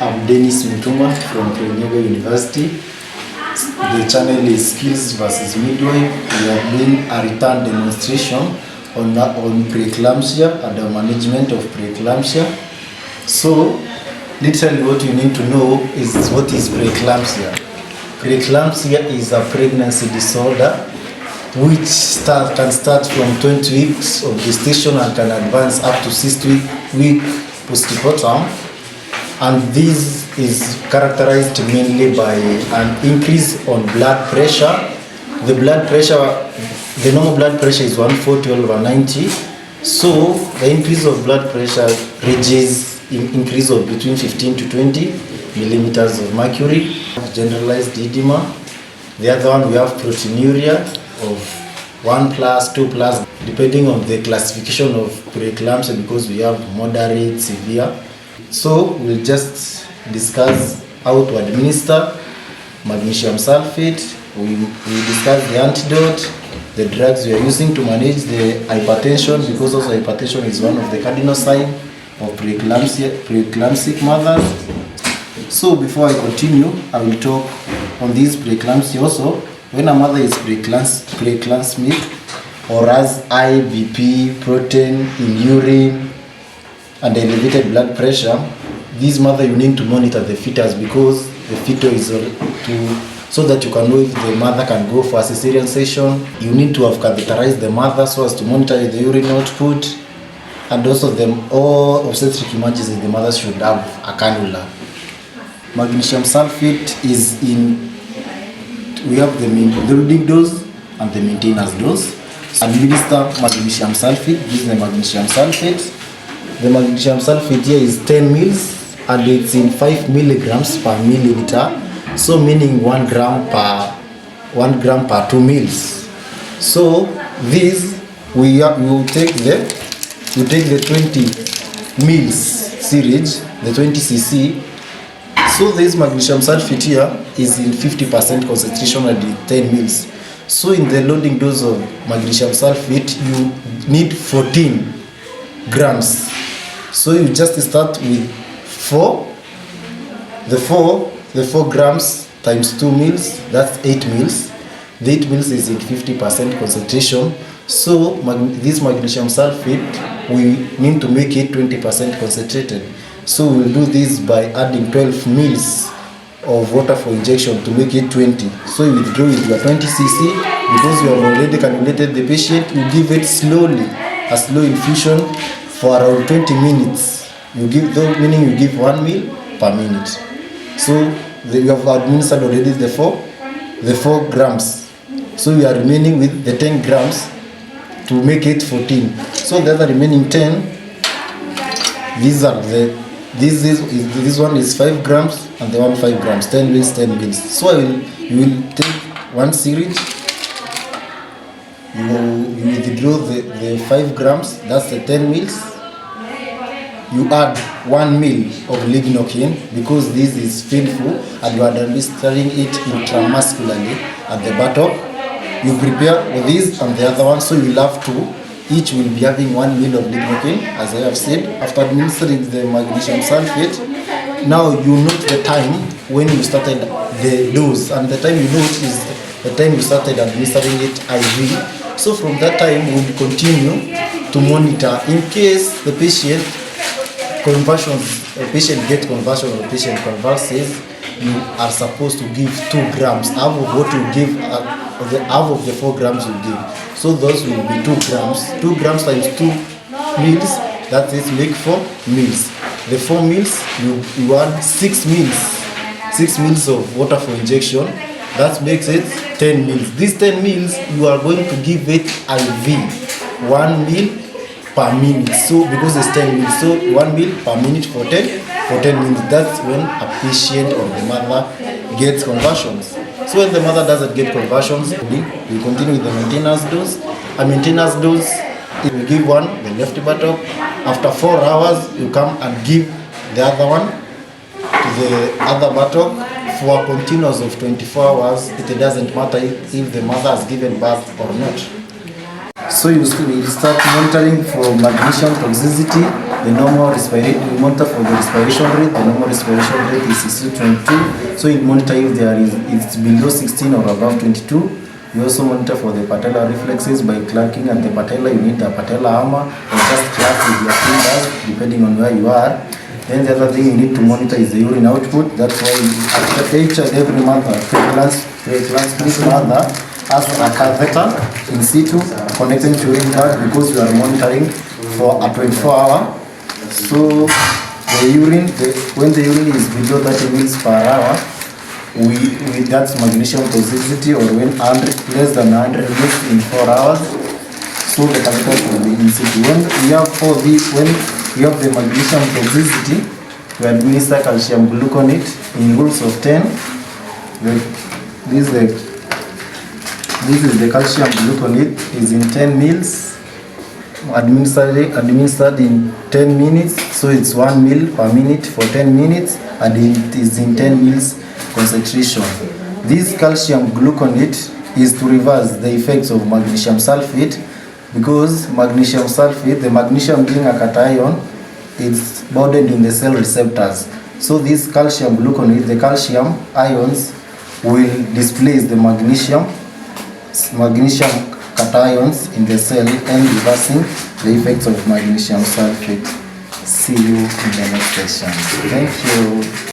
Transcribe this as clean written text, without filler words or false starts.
I'm Dennis Mutuma from Pre-eclampsia University. The channel is Skills vs Midwife. We are doing a return demonstration on preeclampsia and the management of preeclampsia. So, literally what you need to know is what is preeclampsia. Preeclampsia is a pregnancy disorder which can start from 20 weeks of gestation and can advance up to 6 weeks postpartum. And this is characterized mainly by an increase on blood pressure. The normal blood pressure is 140/90. So the increase of blood pressure ranges in increase of between 15 to 20 millimeters of mercury. Generalized edema. The other one, we have proteinuria of 1+, 2+, depending on the classification of preeclampsia, because we have moderate, severe. So we'll just discuss how to administer magnesium sulfate. We discuss the antidote, the drugs we are using to manage the hypertension, because also hypertension is one of the cardinal signs of preeclamptic mothers. So before I continue, I will talk on this preeclampsia also. When a mother is preeclamptic or has high BP, protein in urine, and elevated blood pressure, this mother, you need to monitor the fetus, because the fetus is so that you can know if the mother can go for a cesarean section. You need to have catheterized the mother so as to monitor the urine output, and also all obstetric emergencies, the mother should have a cannula. Magnesium sulfate is we have the loading dose and the maintenance dose. Administer magnesium sulfate. This is the magnesium sulfate. The magnesium sulfate here is 10 mils and it's in 5 milligrams per milliliter. So meaning 1 gram per 2 mils. So this you take the 20 mils syringe, the 20 cc. So this magnesium sulfate here is in 50% concentration at the 10 mils. So in the loading dose of magnesium sulfate, you need 14 grams. So you just start with 4. The 4 grams times 2 mils, that's 8 mils. The 8 mils is in 50% concentration. So this magnesium sulfate, we need to make it 20% concentrated. So we'll do this by adding 12 mils of water for injection to make it 20. So you withdraw with your 20 cc, because you have already cannulated the patient. You give it slowly, a slow infusion for around 20 minutes. Meaning you give 1 mil per minute. So you have administered already the 4 grams. So you are remaining with the 10 grams to make it 14. So the other remaining 10, this one is 5 grams and the one 5 grams, 10 mils. So you will take one syringe. You withdraw the 5 grams, that's the 10 mils. You add 1 mil of lignocaine, because this is painful and you are administering it intramuscularly at the buttock. You prepare with this and the other one, so you will have to, each will be having 1 mil of lignocaine, as I have said. After administering the magnesium sulfate, now you note the time when you started the dose, and the time you note is the time you started administering it IV. So from that time, we will continue to monitor. In case the patient gets conversion or patient converses, you are supposed to give 2 grams, half of what you give, half of the 4 grams you give. So those will be 2 grams. 2 grams times 2 mils, that is make 4 mils. The 4 mils, you add 6 mils. 6 mils of water for injection. That makes it 10 mils. These 10 mils, you are going to give it IV. 1 mil per minute. So because it's 10 mils, so 1 mil per minute for 10 minutes. That's when a patient or the mother gets conversions. So when the mother doesn't get conversions, we continue with the maintenance dose. A maintenance dose, if you give one, the left buttock, after 4 hours, you come and give the other one to the other buttock for a continuous of 24 hours. It doesn't matter if the mother has given birth or not. So you will start monitoring for magnesium toxicity. The normal respiration, we monitor for the respiration rate. The normal respiration rate is 16.2. So we monitor if it's below 16 or above 22. We also monitor for the patellar reflexes by clanking at the patella. You need a patella hammer or just clank with your fingers depending on where you are. Then the other thing you need to monitor is the urine output. That's why after each and every mother, preeclampsia mother has a catheter in situ connecting to urine bag because we are monitoring for a 24-hour. So the urine, when the urine is below 30 mils per hour, that's magnesium toxicity, or when less than 100 mils in 4 hours, so the catheter will be in situ. When we have the magnesium toxicity, we administer calcium gluconate in rules of 10. This is the calcium gluconate is in 10 mils, administered in 10 minutes, so it's 1 mil per minute for 10 minutes, and it is in 10 mils concentration. This calcium gluconate is to reverse the effects of magnesium sulfate, because magnesium sulfate, the magnesium being a cation, is bounded in the cell receptors. So this calcium gluconate, the calcium ions, will displace the magnesium cations in the cell and reversing the effects of magnesium sulfate. See you in the next session. Thank you.